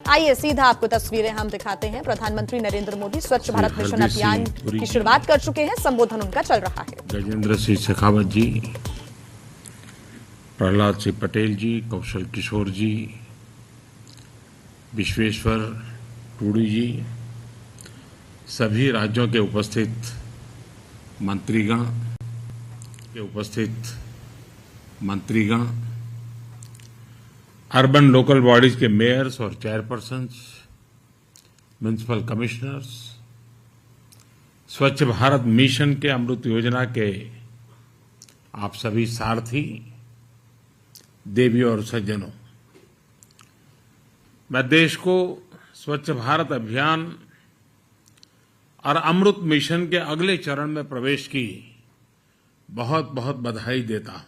आइए सीधा आपको तस्वीरें हम दिखाते हैं। प्रधानमंत्री नरेंद्र मोदी स्वच्छ भारत मिशन अभियान की शुरुआत कर चुके हैं। संबोधन उनका चल रहा है। गजेंद्र सिंह शेखावत जी, प्रहलाद सिंह पटेल जी, कौशल किशोर जी, विश्वेश्वर टूडू जी, सभी राज्यों के उपस्थित मंत्रीगण, अर्बन लोकल बॉडीज के मेयर्स और चेयरपर्सन्स, म्युनिसिपल कमिश्नर्स, स्वच्छ भारत मिशन के अमृत योजना के आप सभी सारथी, देवियों और सज्जनों, मैं देश को स्वच्छ भारत अभियान और अमृत मिशन के अगले चरण में प्रवेश की बहुत बहुत बधाई देता हूं।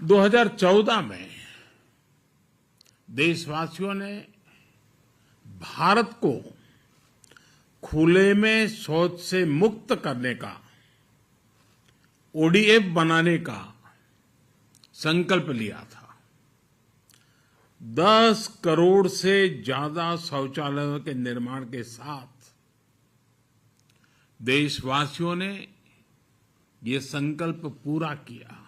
2014 में देशवासियों ने भारत को खुले में शौच से मुक्त करने का, ओडीएफ बनाने का संकल्प लिया था। 10 करोड़ से ज्यादा शौचालयों के निर्माण के साथ देशवासियों ने ये संकल्प पूरा किया।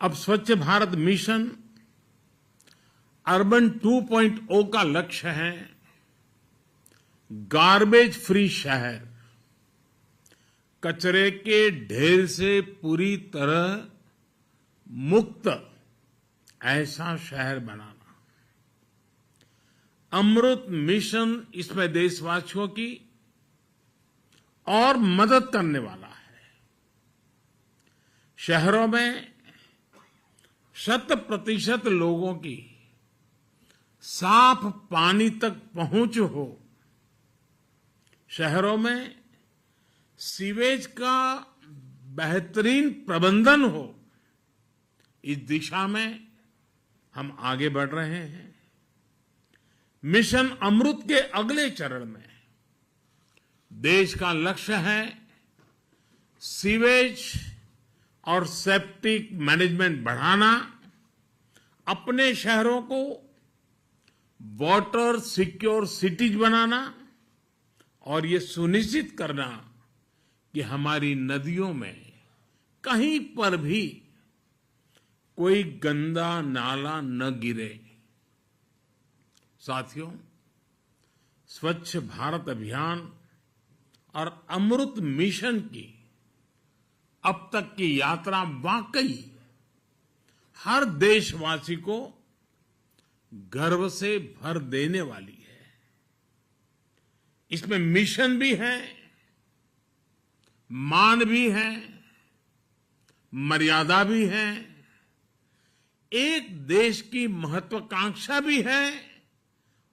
अब स्वच्छ भारत मिशन अर्बन 2.0 का लक्ष्य है गार्बेज फ्री शहर, कचरे के ढेर से पूरी तरह मुक्त ऐसा शहर बनाना। अमृत मिशन इसमें देशवासियों की और मदद करने वाला है। शहरों में 100% लोगों की साफ पानी तक पहुंच हो, शहरों में सीवेज का बेहतरीन प्रबंधन हो, इस दिशा में हम आगे बढ़ रहे हैं। मिशन अमृत के अगले चरण में देश का लक्ष्य है सीवेज और सेप्टिक मैनेजमेंट बढ़ाना, अपने शहरों को वाटर सिक्योर सिटीज बनाना और ये सुनिश्चित करना कि हमारी नदियों में कहीं पर भी कोई गंदा नाला न गिरे। साथियों, स्वच्छ भारत अभियान और अमृत मिशन की अब तक की यात्रा वाकई हर देशवासी को गर्व से भर देने वाली है। इसमें मिशन भी है, मान भी है, मर्यादा भी है, एक देश की महत्वाकांक्षा भी है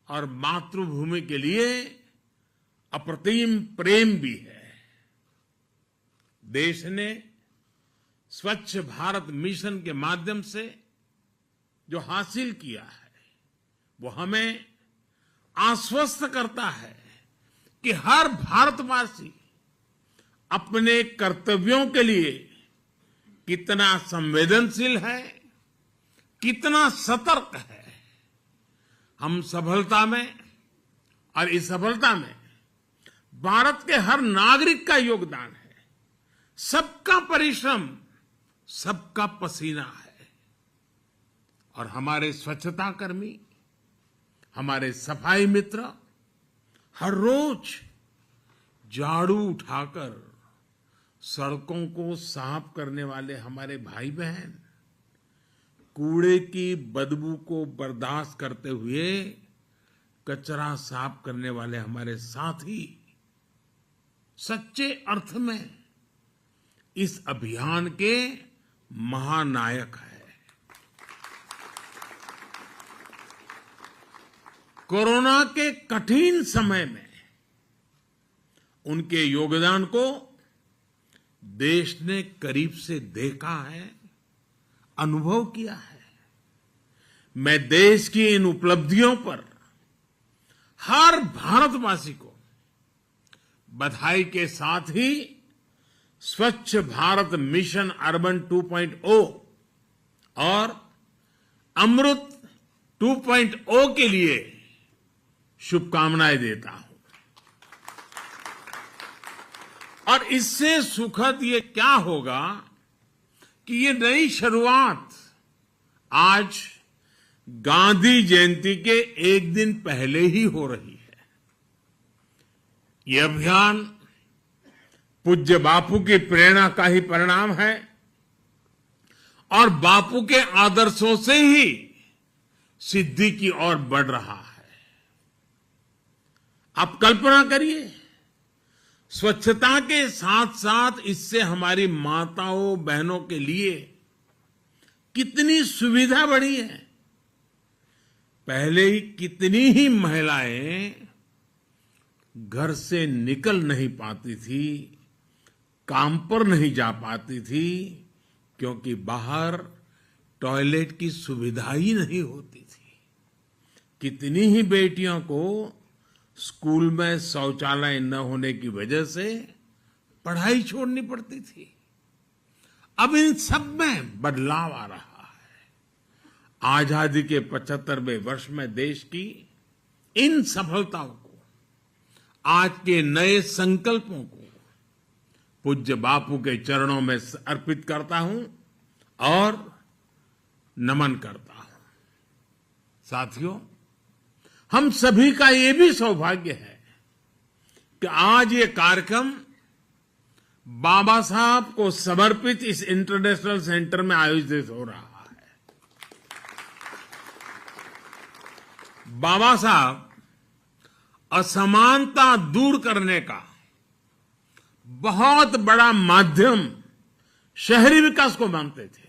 और मातृभूमि के लिए अप्रतिम प्रेम भी है। देश ने स्वच्छ भारत मिशन के माध्यम से जो हासिल किया है वो हमें आश्वस्त करता है कि हर भारतवासी अपने कर्तव्यों के लिए कितना संवेदनशील है, कितना सतर्क है। हम सफलता में और इस सफलता में भारत के हर नागरिक का योगदान है। सबका परिश्रम, सबका पसीना है और हमारे स्वच्छता कर्मी, हमारे सफाई मित्र हर रोज झाड़ू उठाकर सड़कों को साफ करने वाले हमारे भाई बहन, कूड़े की बदबू को बर्दाश्त करते हुए कचरा साफ करने वाले हमारे साथी सच्चे अर्थ में इस अभियान के महानायक है। कोरोना के कठिन समय में उनके योगदान को देश ने करीब से देखा है, अनुभव किया है। मैं देश की इन उपलब्धियों पर हर भारतवासी को बधाई के साथ ही स्वच्छ भारत मिशन अर्बन 2.0 और अमृत 2.0 के लिए शुभकामनाएं देता हूं। और इससे सुखद ये क्या होगा कि ये नई शुरुआत आज गांधी जयंती के एक दिन पहले ही हो रही है। ये अभियान पूज्य बापू की प्रेरणा का ही परिणाम है और बापू के आदर्शों से ही सिद्धि की ओर बढ़ रहा है। आप कल्पना करिए, स्वच्छता के साथ साथ इससे हमारी माताओं बहनों के लिए कितनी सुविधा बढ़ी है। पहले ही कितनी ही महिलाएं घर से निकल नहीं पाती थी, काम पर नहीं जा पाती थी, क्योंकि बाहर टॉयलेट की सुविधा ही नहीं होती थी। कितनी ही बेटियों को स्कूल में शौचालय न होने की वजह से पढ़ाई छोड़नी पड़ती थी। अब इन सब में बदलाव आ रहा है। आजादी के 75वें वर्ष में देश की इन सफलताओं को, आज के नए संकल्पों को पूज्य बापू के चरणों में अर्पित करता हूं और नमन करता हूं। साथियों, हम सभी का ये भी सौभाग्य है कि आज ये कार्यक्रम बाबा साहब को समर्पित इस इंटरनेशनल सेंटर में आयोजित हो रहा है। बाबा साहब असमानता दूर करने का बहुत बड़ा माध्यम शहरी विकास को मानते थे।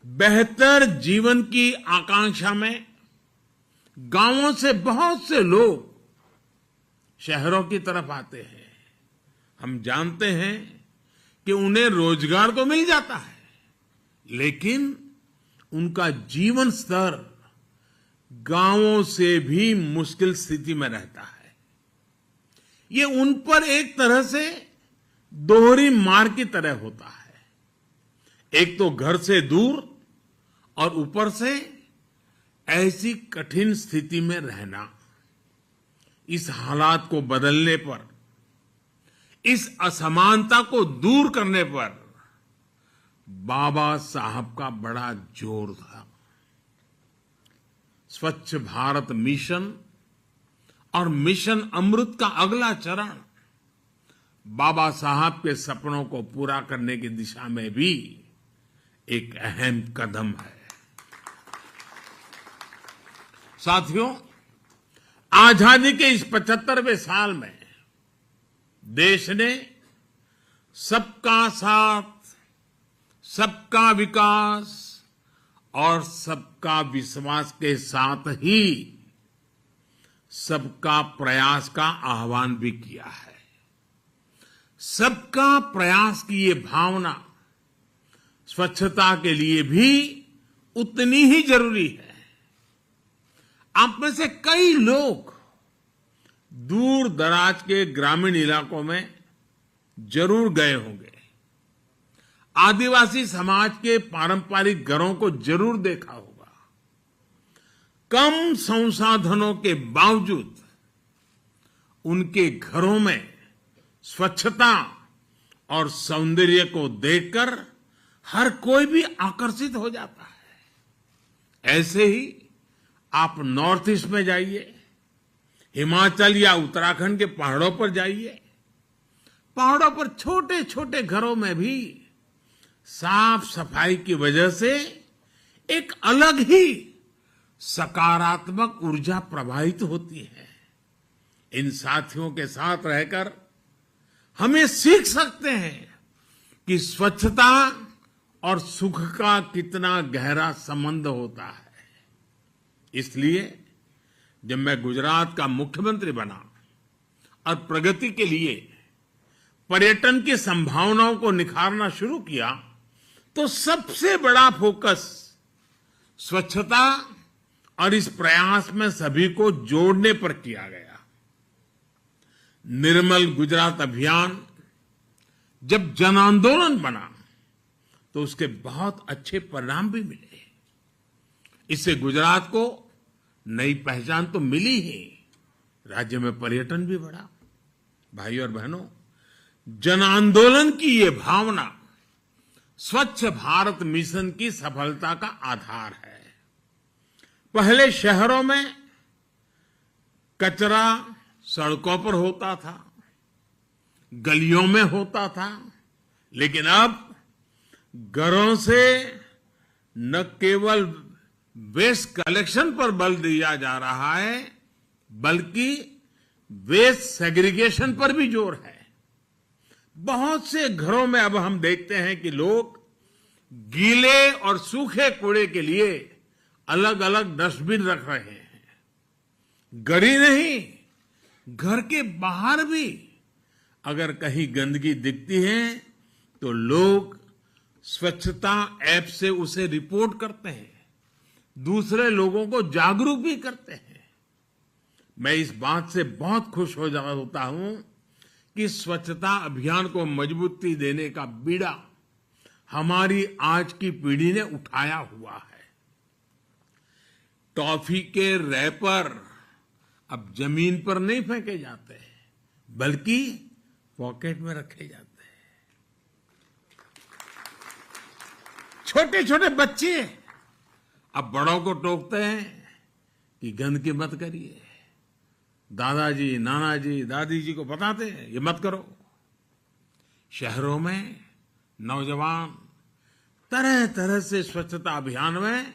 बेहतर जीवन की आकांक्षा में गांवों से बहुत से लोग शहरों की तरफ आते हैं। हम जानते हैं कि उन्हें रोजगार तो मिल जाता है, लेकिन उनका जीवन स्तर गांवों से भी मुश्किल स्थिति में रहता है। ये उन पर एक तरह से दोहरी मार की तरह होता है। एक तो घर से दूर और ऊपर से ऐसी कठिन स्थिति में रहना। इस हालात को बदलने पर, इस असमानता को दूर करने पर बाबा साहब का बड़ा जोर था। स्वच्छ भारत मिशन और मिशन अमृत का अगला चरण बाबा साहब के सपनों को पूरा करने की दिशा में भी एक अहम कदम है। साथियों, आजादी के इस 75वें साल में देश ने सबका साथ, सबका विकास और सबका विश्वास के साथ ही सबका प्रयास का आह्वान भी किया है। सबका प्रयास की ये भावना स्वच्छता के लिए भी उतनी ही जरूरी है। आप में से कई लोग दूर दराज के ग्रामीण इलाकों में जरूर गए होंगे। आदिवासी समाज के पारंपरिक घरों को जरूर देखा होगा। कम संसाधनों के बावजूद उनके घरों में स्वच्छता और सौंदर्य को देखकर हर कोई भी आकर्षित हो जाता है। ऐसे ही आप नॉर्थ ईस्ट में जाइए, हिमाचल या उत्तराखंड के पहाड़ों पर जाइए। पहाड़ों पर छोटे छोटे घरों में भी साफ सफाई की वजह से एक अलग ही सकारात्मक ऊर्जा प्रवाहित होती है। इन साथियों के साथ रहकर हमें सीख सकते हैं कि स्वच्छता और सुख का कितना गहरा संबंध होता है। इसलिए जब मैं गुजरात का मुख्यमंत्री बना और प्रगति के लिए पर्यटन की संभावनाओं को निखारना शुरू किया, तो सबसे बड़ा फोकस स्वच्छता और इस प्रयास में सभी को जोड़ने पर किया गया। निर्मल गुजरात अभियान जब जन आंदोलन बना तो उसके बहुत अच्छे परिणाम भी मिले। इससे गुजरात को नई पहचान तो मिली ही, राज्य में पर्यटन भी बढ़ा। भाई और बहनों, जन आंदोलन की ये भावना स्वच्छ भारत मिशन की सफलता का आधार है। पहले शहरों में कचरा सड़कों पर होता था, गलियों में होता था, लेकिन अब घरों से न केवल वेस्ट कलेक्शन पर बल दिया जा रहा है, बल्कि वेस्ट सेग्रीगेशन पर भी जोर है। बहुत से घरों में अब हम देखते हैं कि लोग गीले और सूखे कूड़े के लिए अलग अलग डस्टबिन रख रहे हैं। घर ही नहीं, घर के बाहर भी अगर कहीं गंदगी दिखती है तो लोग स्वच्छता ऐप से उसे रिपोर्ट करते हैं, दूसरे लोगों को जागरूक भी करते हैं। मैं इस बात से बहुत खुश होता हूं कि स्वच्छता अभियान को मजबूती देने का बीड़ा हमारी आज की पीढ़ी ने उठाया हुआ है। टॉफी के रैपर अब जमीन पर नहीं फेंके जाते, बल्कि पॉकेट में रखे जाते हैं। छोटे छोटे बच्चे अब बड़ों को टोकते हैं कि गंदगी मत करिए। दादाजी, नानाजी, दादी जी को बताते हैं ये मत करो। शहरों में नौजवान तरह तरह से स्वच्छता अभियान में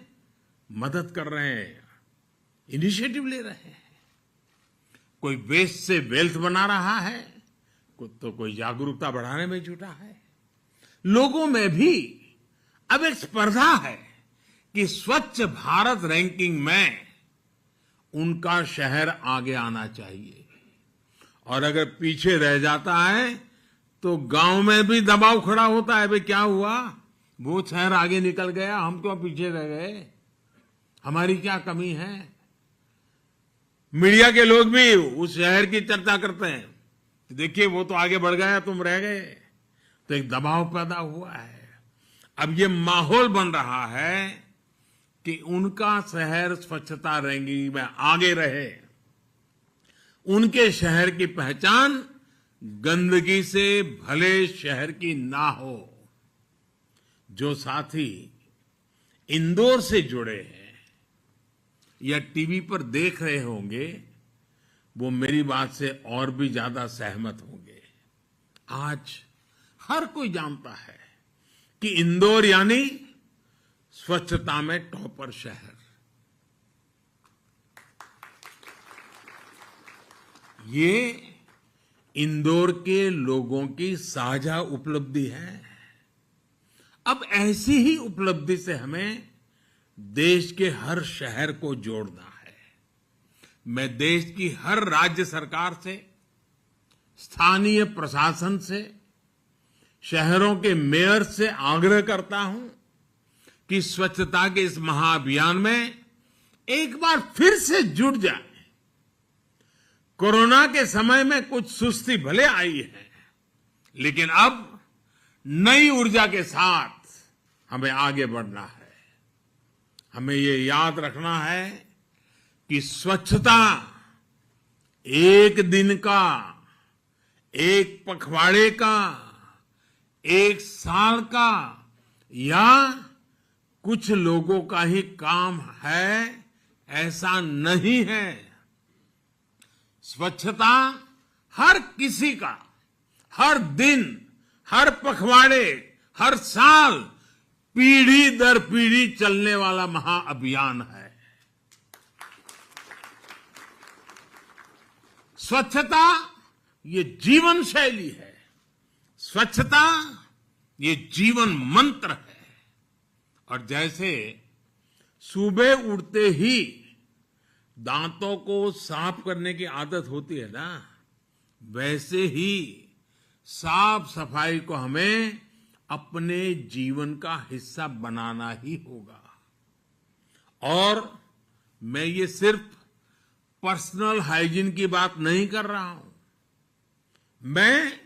मदद कर रहे हैं, इनिशिएटिव ले रहे हैं। कोई वेस्ट से वेल्थ बना रहा है, तो कोई जागरूकता बढ़ाने में जुटा है। लोगों में भी अब एक स्पर्धा है कि स्वच्छ भारत रैंकिंग में उनका शहर आगे आना चाहिए, और अगर पीछे रह जाता है तो गांव में भी दबाव खड़ा होता है, भाई क्या हुआ, वो शहर आगे निकल गया, हम क्यों पीछे रह गए, हमारी क्या कमी है। मीडिया के लोग भी उस शहर की चर्चा करते हैं, देखिए वो तो आगे बढ़ गया, तुम रह गए, तो एक दबाव पैदा हुआ है। अब ये माहौल बन रहा है कि उनका शहर स्वच्छता रैंकिंग में आगे रहे, उनके शहर की पहचान गंदगी से भले शहर की ना हो। जो साथी इंदौर से जुड़े हैं या टीवी पर देख रहे होंगे, वो मेरी बात से और भी ज्यादा सहमत होंगे। आज हर कोई जानता है कि इंदौर यानी स्वच्छता में टॉपर शहर। ये इंदौर के लोगों की साझा उपलब्धि है। अब ऐसी ही उपलब्धि से हमें देश के हर शहर को जोड़ना है। मैं देश की हर राज्य सरकार से, स्थानीय प्रशासन से, शहरों के मेयर से आग्रह करता हूं कि स्वच्छता के इस महाअभियान में एक बार फिर से जुट जाए। कोरोना के समय में कुछ सुस्ती भले आई है, लेकिन अब नई ऊर्जा के साथ हमें आगे बढ़ना है। हमें ये याद रखना है कि स्वच्छता एक दिन का, एक पखवाड़े का, एक साल का या कुछ लोगों का ही काम है, ऐसा नहीं है। स्वच्छता हर किसी का, हर दिन, हर पखवाड़े, हर साल, पीढ़ी दर पीढ़ी चलने वाला महाअभियान है। स्वच्छता ये जीवन शैली है, स्वच्छता ये जीवन मंत्र है। और जैसे सुबह उठते ही दांतों को साफ करने की आदत होती है ना, वैसे ही साफ सफाई को हमें अपने जीवन का हिस्सा बनाना ही होगा। और मैं ये सिर्फ पर्सनल हाइजीन की बात नहीं कर रहा हूं, मैं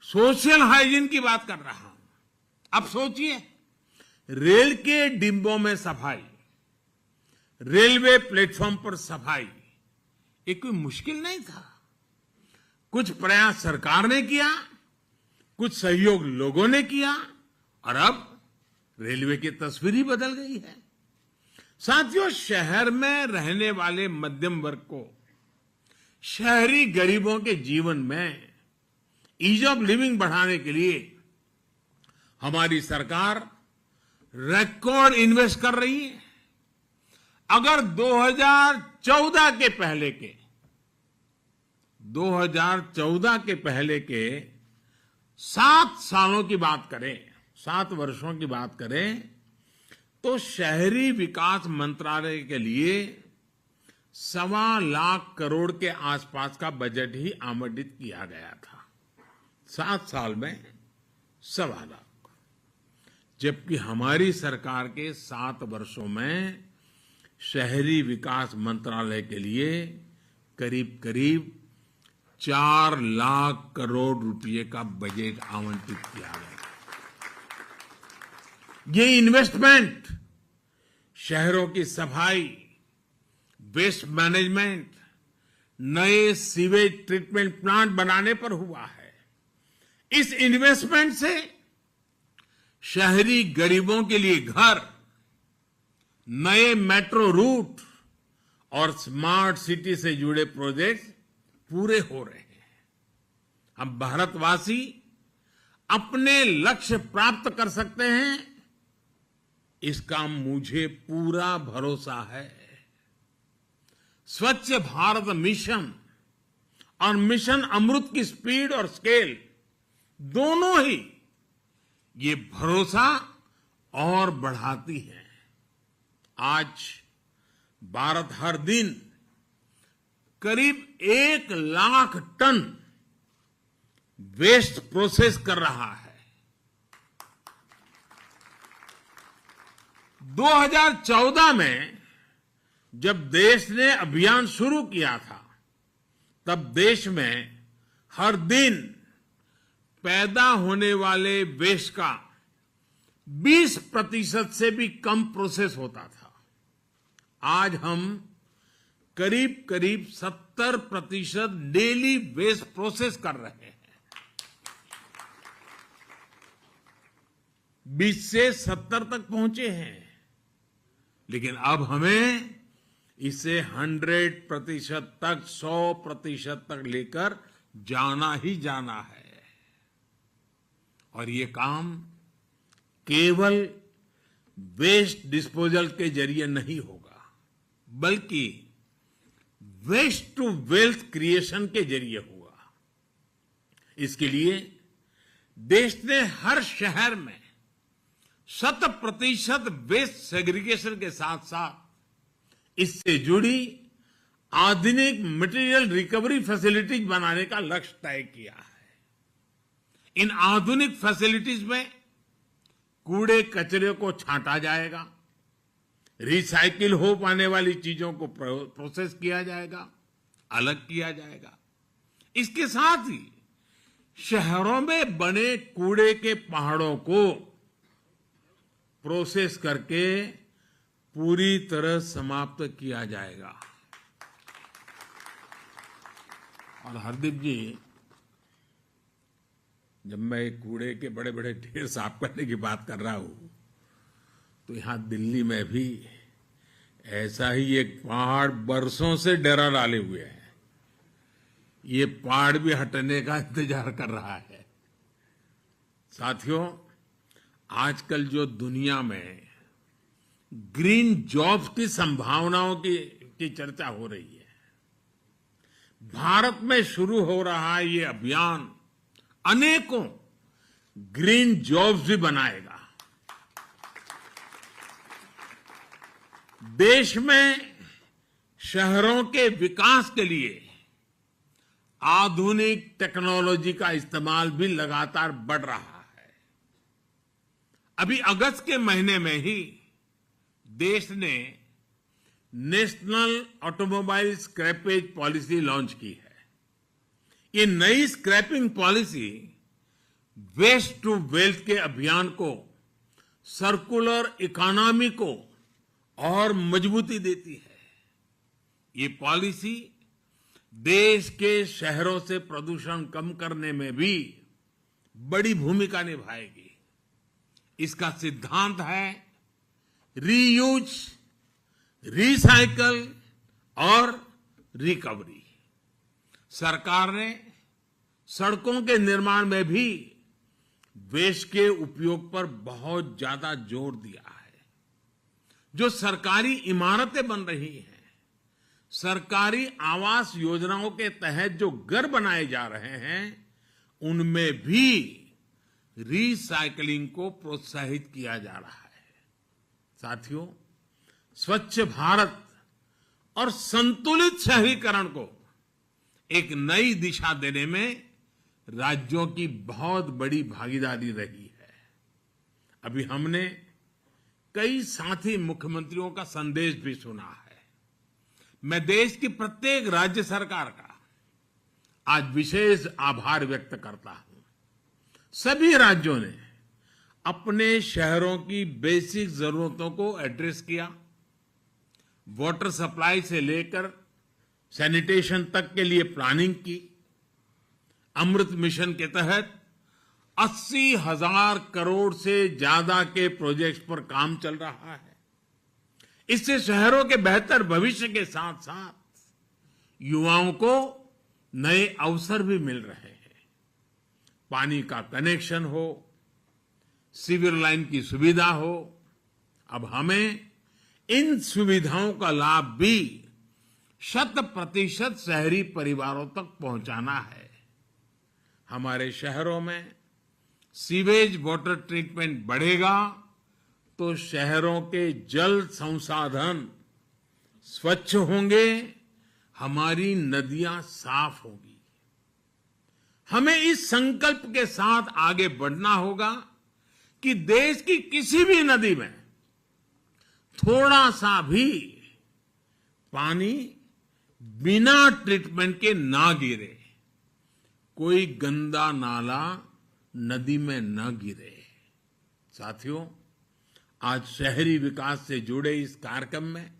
सोशल हाइजीन की बात कर रहा हूं। अब सोचिए, रेल के डिब्बों में सफाई, रेलवे प्लेटफॉर्म पर सफाई, ये कोई मुश्किल नहीं था। कुछ प्रयास सरकार ने किया, कुछ सहयोग लोगों ने किया और अब रेलवे की तस्वीर ही बदल गई है। साथियों, शहर में रहने वाले मध्यम वर्ग को, शहरी गरीबों के जीवन में ईज ऑफ लिविंग बढ़ाने के लिए हमारी सरकार रिकॉर्ड इन्वेस्ट कर रही है। अगर 2014 के पहले के 7 सालों की बात करें, 7 वर्षों की बात करें, तो शहरी विकास मंत्रालय के लिए 1.25 लाख करोड़ के आसपास का बजट ही आवंटित किया गया था। 7 साल में 1.25 लाख, जबकि हमारी सरकार के 7 वर्षों में शहरी विकास मंत्रालय के लिए करीब करीब 4 लाख करोड़ रुपए का बजट आवंटित किया गया। ये इन्वेस्टमेंट शहरों की सफाई, वेस्ट मैनेजमेंट, नए सीवेज ट्रीटमेंट प्लांट बनाने पर हुआ है। इस इन्वेस्टमेंट से शहरी गरीबों के लिए घर, नए मेट्रो रूट और स्मार्ट सिटी से जुड़े प्रोजेक्ट पूरे हो रहे हैं। हम भारतवासी अपने लक्ष्य प्राप्त कर सकते हैं, इसका मुझे पूरा भरोसा है। स्वच्छ भारत मिशन और मिशन अमृत की स्पीड और स्केल दोनों ही ये भरोसा और बढ़ाती है। आज भारत हर दिन करीब 1 लाख टन वेस्ट प्रोसेस कर रहा है। 2014 में जब देश ने अभियान शुरू किया था, तब देश में हर दिन पैदा होने वाले वेस्ट का 20% से भी कम प्रोसेस होता था। आज हम करीब करीब 70% डेली वेस्ट प्रोसेस कर रहे हैं। 20 से 70 तक पहुंचे हैं, लेकिन अब हमें इसे 100% तक, 100% तक लेकर जाना ही जाना है। और ये काम केवल वेस्ट डिस्पोजल के जरिए नहीं होगा, बल्कि वेस्ट टू वेल्थ क्रिएशन के जरिए होगा। इसके लिए देश ने हर शहर में 100% वेस्ट सेग्रीगेशन के साथ साथ इससे जुड़ी आधुनिक मटेरियल रिकवरी फैसिलिटीज बनाने का लक्ष्य तय किया है। इन आधुनिक फैसिलिटीज में कूड़े कचरे को छांटा जाएगा, रिसाइकिल हो पाने वाली चीजों को प्रोसेस किया जाएगा, अलग किया जाएगा। इसके साथ ही शहरों में बने कूड़े के पहाड़ों को प्रोसेस करके पूरी तरह समाप्त किया जाएगा। और हरदीप जी, जब मैं कूड़े के बड़े बड़े ढेर साफ करने की बात कर रहा हूं, तो यहां दिल्ली में भी ऐसा ही एक पहाड़ बरसों से डेरा डाले हुए है। ये पहाड़ भी हटने का इंतजार कर रहा है। साथियों, आजकल जो दुनिया में ग्रीन जॉब्स की संभावनाओं की चर्चा हो रही है, भारत में शुरू हो रहा ये अभियान अनेकों ग्रीन जॉब्स भी बनाएगा। देश में शहरों के विकास के लिए आधुनिक टेक्नोलॉजी का इस्तेमाल भी लगातार बढ़ रहा है। अभी अगस्त के महीने में ही देश ने national automobile scrappage policy launch की है। ये नई scrapping policy waste to wealth के अभियान को, सर्कुलर इकोनॉमी को और मजबूती देती है। ये पॉलिसी देश के शहरों से प्रदूषण कम करने में भी बड़ी भूमिका निभाएगी। इसका सिद्धांत है रीयूज, रिसाइकल और रिकवरी। सरकार ने सड़कों के निर्माण में भी वेस्ट के उपयोग पर बहुत ज्यादा जोर दिया है। जो सरकारी इमारतें बन रही हैं, सरकारी आवास योजनाओं के तहत जो घर बनाए जा रहे हैं, उनमें भी रिसाइकलिंग को प्रोत्साहित किया जा रहा है। साथियों, स्वच्छ भारत और संतुलित शहरीकरण को एक नई दिशा देने में राज्यों की बहुत बड़ी भागीदारी रही है। अभी हमने कई साथी मुख्यमंत्रियों का संदेश भी सुना है। मैं देश की प्रत्येक राज्य सरकार का आज विशेष आभार व्यक्त करता हूं। सभी राज्यों ने अपने शहरों की बेसिक जरूरतों को एड्रेस किया। वाटर सप्लाई से लेकर सैनिटेशन तक के लिए प्लानिंग की। अमृत मिशन के तहत 80,000 करोड़ से ज्यादा के प्रोजेक्ट्स पर काम चल रहा है। इससे शहरों के बेहतर भविष्य के साथ साथ युवाओं को नए अवसर भी मिल रहे हैं। पानी का कनेक्शन हो, सीवर लाइन की सुविधा हो, अब हमें इन सुविधाओं का लाभ भी 100% शहरी परिवारों तक पहुंचाना है। हमारे शहरों में सीवेज वाटर ट्रीटमेंट बढ़ेगा तो शहरों के जल संसाधन स्वच्छ होंगे, हमारी नदियां साफ होंगी। हमें इस संकल्प के साथ आगे बढ़ना होगा कि देश की किसी भी नदी में थोड़ा सा भी पानी बिना ट्रीटमेंट के ना गिरे, कोई गंदा नाला नदी में न गिरे। साथियों, आज शहरी विकास से जुड़े इस कार्यक्रम में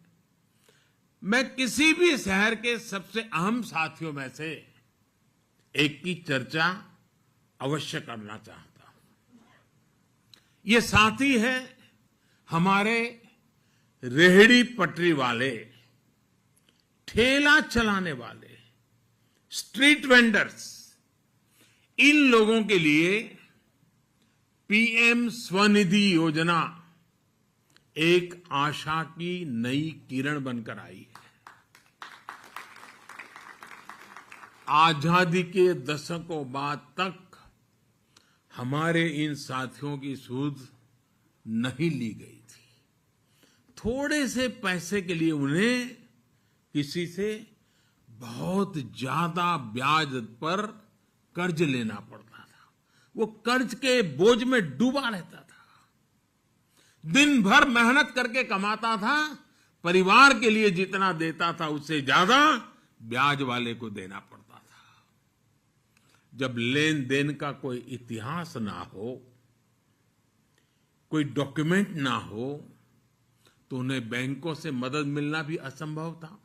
मैं किसी भी शहर के सबसे अहम साथियों में से एक की चर्चा अवश्य करना चाहता हूं। ये साथी है हमारे रेहड़ी पटरी वाले, ठेला चलाने वाले, स्ट्रीट वेंडर्स। इन लोगों के लिए पीएम स्वनिधि योजना एक आशा की नई किरण बनकर आई है। आजादी के दशकों बाद तक हमारे इन साथियों की सूद नहीं ली गई थी। थोड़े से पैसे के लिए उन्हें किसी से बहुत ज्यादा ब्याज पर कर्ज लेना पड़ता था। वो कर्ज के बोझ में डूबा रहता था। दिन भर मेहनत करके कमाता था, परिवार के लिए जितना देता था उससे ज्यादा ब्याज वाले को देना पड़ता था। जब लेन देन का कोई इतिहास ना हो, कोई डॉक्यूमेंट ना हो, तो उन्हें बैंकों से मदद मिलना भी असंभव था।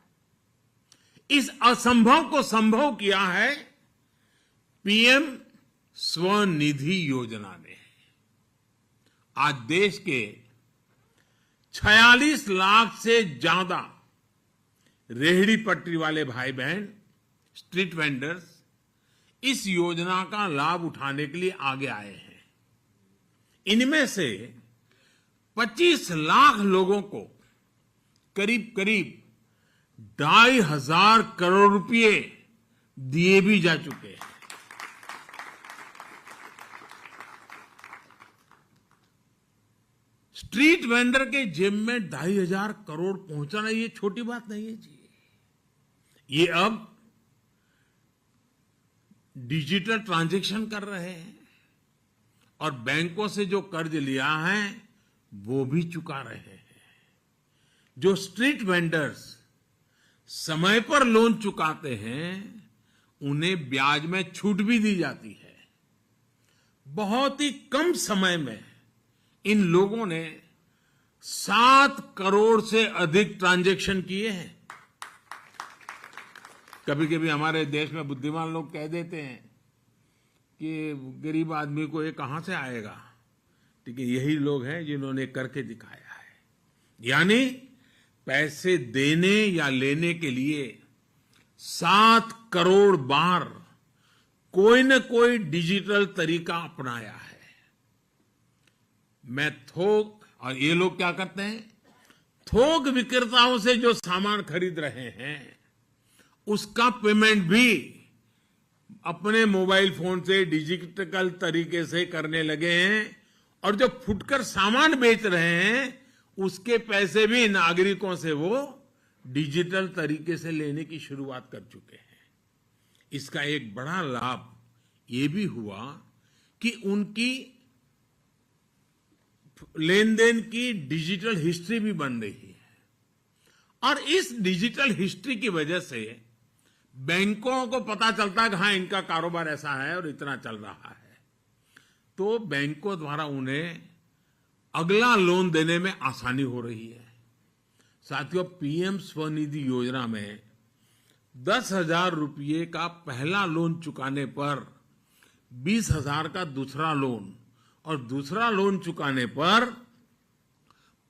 इस असंभव को संभव किया है पीएम स्वनिधि योजना ने। आज देश के 46 लाख से ज्यादा रेहड़ी पटरी वाले भाई बहन, स्ट्रीट वेंडर्स इस योजना का लाभ उठाने के लिए आगे आए हैं। इनमें से 25 लाख लोगों को करीब करीब 2,500 करोड़ रुपए दिए भी जा चुके हैं। स्ट्रीट वेंडर के जेब में 2,500 करोड़ पहुंचाना ये छोटी बात नहीं है जी। ये अब डिजिटल ट्रांजैक्शन कर रहे हैं और बैंकों से जो कर्ज लिया है वो भी चुका रहे हैं। जो स्ट्रीट वेंडर्स समय पर लोन चुकाते हैं उन्हें ब्याज में छूट भी दी जाती है। बहुत ही कम समय में इन लोगों ने 7 करोड़ से अधिक ट्रांजैक्शन किए हैं। कभी कभी हमारे देश में बुद्धिमान लोग कह देते हैं कि गरीब आदमी को ये कहां से आएगा, लेकिन यही लोग हैं जिन्होंने करके दिखाया है। यानी पैसे देने या लेने के लिए 7 करोड़ बार कोई न कोई डिजिटल तरीका अपनाया है। मैं थोक, और ये लोग क्या करते हैं, थोक विक्रेताओं से जो सामान खरीद रहे हैं उसका पेमेंट भी अपने मोबाइल फोन से डिजिटल तरीके से करने लगे हैं, और जो फुटकर सामान बेच रहे हैं उसके पैसे भी नागरिकों से वो डिजिटल तरीके से लेने की शुरुआत कर चुके हैं। इसका एक बड़ा लाभ ये भी हुआ कि उनकी लेन देन की डिजिटल हिस्ट्री भी बन रही है, और इस डिजिटल हिस्ट्री की वजह से बैंकों को पता चलता है कि हाँ, इनका कारोबार ऐसा है और इतना चल रहा है, तो बैंकों द्वारा उन्हें अगला लोन देने में आसानी हो रही है। साथियों, पीएम स्वनिधि योजना में 10,000 रुपये का पहला लोन चुकाने पर 20,000 का दूसरा लोन, और दूसरा लोन चुकाने पर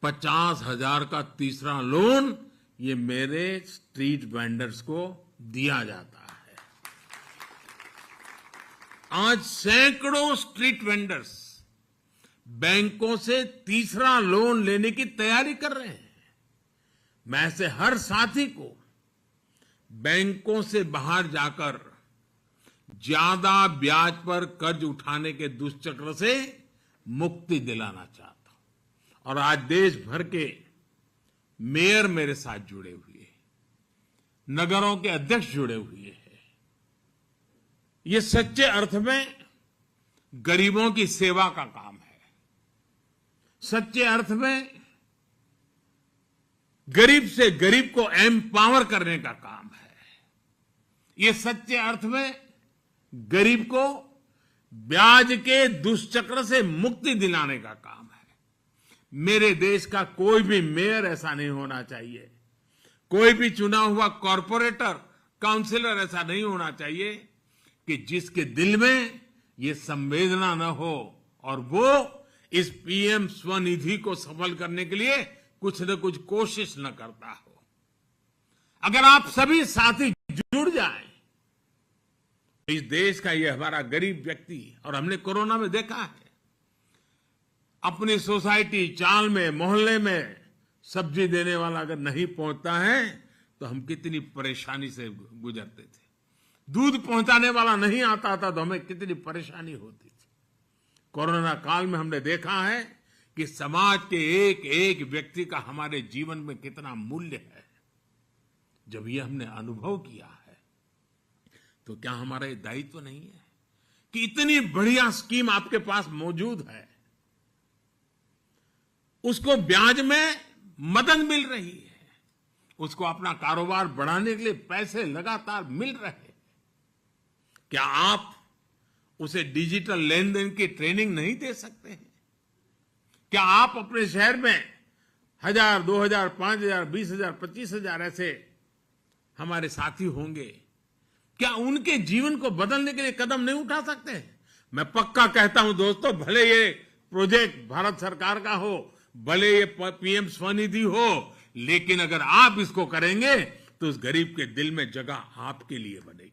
50,000 का तीसरा लोन, ये मेरे स्ट्रीट वेंडर्स को दिया जाता है। आज सैकड़ों स्ट्रीट वेंडर्स बैंकों से तीसरा लोन लेने की तैयारी कर रहे हैं। मैं ऐसे हर साथी को बैंकों से बाहर जाकर ज्यादा ब्याज पर कर्ज उठाने के दुष्चक्र से मुक्ति दिलाना चाहता हूं। और आज देश भर के मेयर मेरे साथ जुड़े हुए हैं, नगरों के अध्यक्ष जुड़े हुए हैं। ये सच्चे अर्थ में गरीबों की सेवा का काम है, सच्चे अर्थ में गरीब से गरीब को एम्पावर करने का काम है। ये सच्चे अर्थ में गरीब को ब्याज के दुष्चक्र से मुक्ति दिलाने का काम है। मेरे देश का कोई भी मेयर ऐसा नहीं होना चाहिए, कोई भी चुना हुआ कॉर्पोरेटर, काउंसिलर ऐसा नहीं होना चाहिए कि जिसके दिल में ये संवेदना न हो और वो इस पीएम स्वनिधि को सफल करने के लिए कुछ न कुछ कोशिश न करता हो। अगर आप सभी साथी जुड़ जाएं, इस देश का ये हमारा गरीब व्यक्ति, और हमने कोरोना में देखा है, अपनी सोसाइटी, चाल में, मोहल्ले में सब्जी देने वाला अगर नहीं पहुंचता है तो हम कितनी परेशानी से गुजरते थे। दूध पहुंचाने वाला नहीं आता था तो हमें कितनी परेशानी होती थी। कोरोना काल में हमने देखा है कि समाज के एक एक व्यक्ति का हमारे जीवन में कितना मूल्य है। जब ये हमने अनुभव किया है तो क्या हमारा ये दायित्व नहीं है कि इतनी बढ़िया स्कीम आपके पास मौजूद है, उसको ब्याज में मदद मिल रही है, उसको अपना कारोबार बढ़ाने के लिए पैसे लगातार मिल रहे हैं, क्या आप उसे डिजिटल लेन देन की ट्रेनिंग नहीं दे सकते हैं? क्या आप अपने शहर में 1,000, 2,000, 5,000, 20,000, 25,000 ऐसे हमारे साथी होंगे, क्या उनके जीवन को बदलने के लिए कदम नहीं उठा सकते? मैं पक्का कहता हूं दोस्तों, भले ये प्रोजेक्ट भारत सरकार का हो, भले ये पीएम स्वनिधि हो, लेकिन अगर आप इसको करेंगे तो उस गरीब के दिल में जगह आपके लिए बनेगी।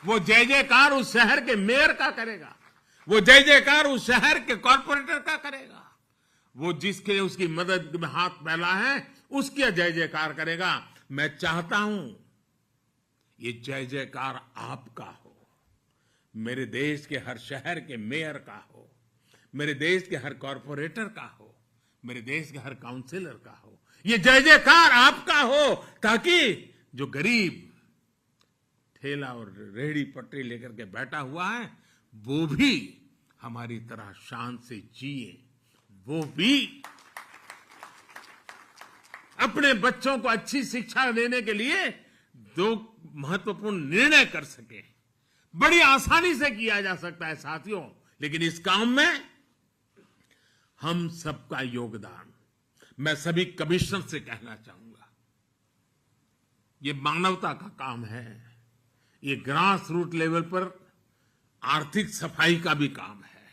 वो जय जयकार उस शहर के मेयर का करेगा, वो जय जयकार उस शहर के कॉर्पोरेटर का करेगा, वो जिसके उसकी मदद में हाथ फैला है उसकी जय जयकार करेगा। मैं चाहता हूं ये जय जयकार आपका हो, मेरे देश के हर शहर के मेयर का हो, मेरे देश के हर कॉर्पोरेटर का हो, मेरे देश के हर काउंसिलर का हो। ये जय जयकार आपका हो ताकि जो गरीब ठेला और रेहड़ी पटरी लेकर के बैठा हुआ है वो भी हमारी तरह शान से जिए, वो भी अपने बच्चों को अच्छी शिक्षा देने के लिए दो महत्वपूर्ण निर्णय कर सके। बड़ी आसानी से किया जा सकता है साथियों, लेकिन इस काम में हम सबका योगदान, मैं सभी कमिश्नर से कहना चाहूंगा, ये मानवता का काम है, ये ग्रास रूट लेवल पर आर्थिक सफाई का भी काम है,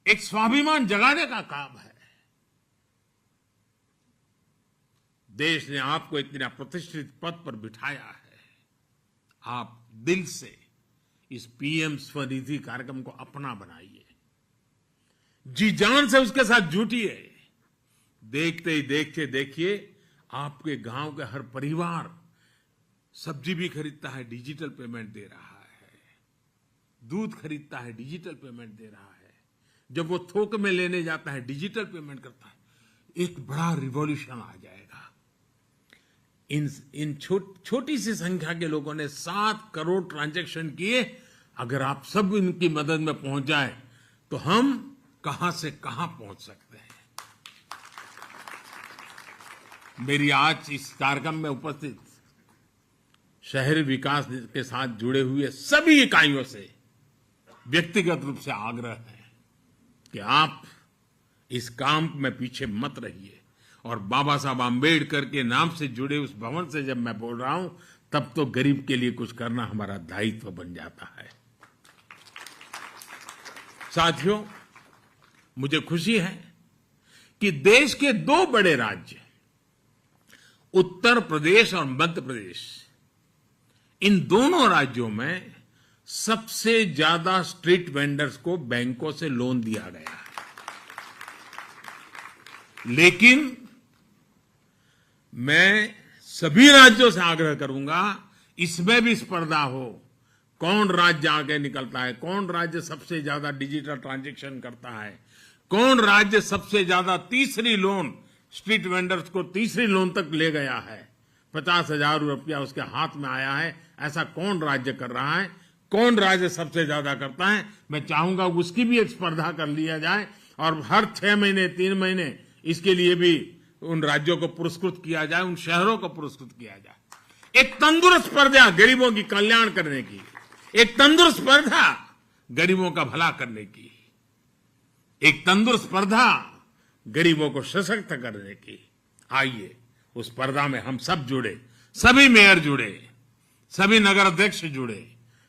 एक स्वाभिमान जगाने का काम है। देश ने आपको इतना प्रतिष्ठित पद पर बिठाया है, आप दिल से इस पीएम स्वनिधि कार्यक्रम को अपना बनाइए, जी जान से उसके साथ जुटिए। देखते ही देखते देखिए आपके गांव के हर परिवार सब्जी भी खरीदता है, डिजिटल पेमेंट दे रहा है, दूध खरीदता है, डिजिटल पेमेंट दे रहा है, जब वो थोक में लेने जाता है डिजिटल पेमेंट करता है। एक बड़ा रिवॉल्यूशन आ जाएगा। इन छोटी सी संख्या के लोगों ने 7 करोड़ ट्रांजैक्शन किए। अगर आप सब इनकी मदद में पहुंच जाए तो हम कहां से कहां पहुंच सकते हैं। मेरी आज इस कार्यक्रम में उपस्थित शहरी विकास के साथ जुड़े हुए सभी इकाइयों से व्यक्तिगत रूप से आग्रह है कि आप इस काम में पीछे मत रहिए। और बाबा साहब आम्बेडकर के नाम से जुड़े उस भवन से जब मैं बोल रहा हूं, तब तो गरीब के लिए कुछ करना हमारा दायित्व बन जाता है। साथियों, मुझे खुशी है कि देश के 2 बड़े राज्य उत्तर प्रदेश और मध्य प्रदेश, इन दोनों राज्यों में सबसे ज्यादा स्ट्रीट वेंडर्स को बैंकों से लोन दिया गया है। लेकिन मैं सभी राज्यों से आग्रह करूंगा, इसमें भी स्पर्धा हो, कौन राज्य आगे निकलता है, कौन राज्य सबसे ज्यादा डिजिटल ट्रांजैक्शन करता है, कौन राज्य सबसे ज्यादा तीसरी लोन, स्ट्रीट वेंडर्स को तीसरी लोन तक ले गया है, 50,000 रुपया उसके हाथ में आया है, ऐसा कौन राज्य कर रहा है, कौन राज्य सबसे ज्यादा करता है। मैं चाहूंगा उसकी भी एक स्पर्धा कर लिया जाए और हर 6 महीने 3 महीने इसके लिए भी उन राज्यों को पुरस्कृत किया जाए, उन शहरों को पुरस्कृत किया जाए। एक तंदुरुस्त स्पर्धा गरीबों की कल्याण करने की, एक तंदुरुस्त स्पर्धा गरीबों का भला करने की, एक तंदुरुस्त स्पर्धा गरीबों को सशक्त करने की। आइए उस स्पर्धा में हम सब जुड़े, सभी मेयर जुड़े, सभी नगर अध्यक्ष जुड़े,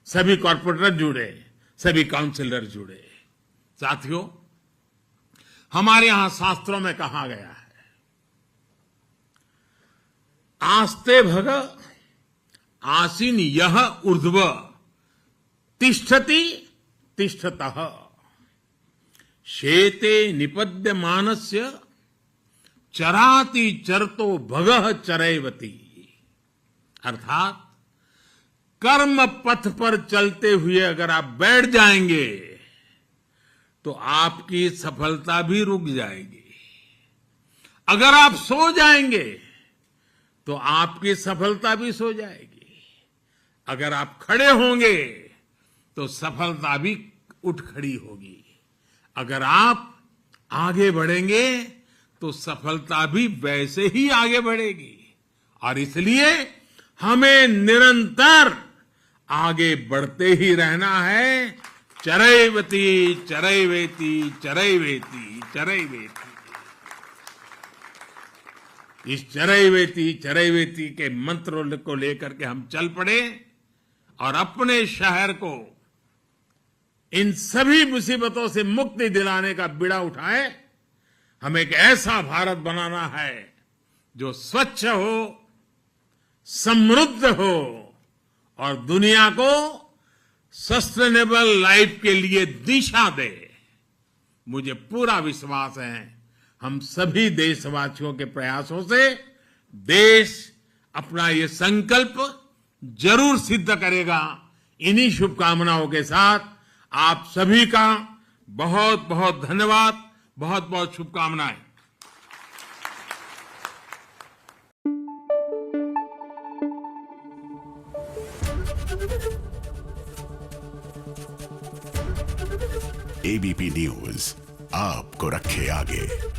सभी कॉर्पोरेटर जुड़े, सभी काउंसिलर जुड़े। साथियों, हमारे यहां शास्त्रों में कहा गया है, आस्ते भग आसीन यह ऊर्ध्व तिष्ठति तिष्ठतः शेते निपद्यमानस्य चराति चरतो भगः चरैवति। अर्थात कर्म पथ पर चलते हुए अगर आप बैठ जाएंगे तो आपकी सफलता भी रुक जाएगी। अगर आप सो जाएंगे तो आपकी सफलता भी सो जाएगी। अगर आप खड़े होंगे तो सफलता भी उठ खड़ी होगी। अगर आप आगे बढ़ेंगे तो सफलता भी वैसे ही आगे बढ़ेगी। और इसलिए हमें निरंतर आगे बढ़ते ही रहना है। चरैवति चरैवेति चरैवेति चरैवेति। इस चरैवेति चरैवेति के मंत्र को लेकर के हम चल पड़े और अपने शहर को इन सभी मुसीबतों से मुक्ति दिलाने का बीड़ा उठाए। हमें एक ऐसा भारत बनाना है जो स्वच्छ हो, समृद्ध हो और दुनिया को सस्टेनेबल लाइफ के लिए दिशा दे। मुझे पूरा विश्वास है हम सभी देशवासियों के प्रयासों से देश अपना ये संकल्प जरूर सिद्ध करेगा। इन्हीं शुभकामनाओं के साथ आप सभी का बहुत बहुत धन्यवाद, बहुत बहुत शुभकामनाएं। एबीपी न्यूज आपको रखे आगे।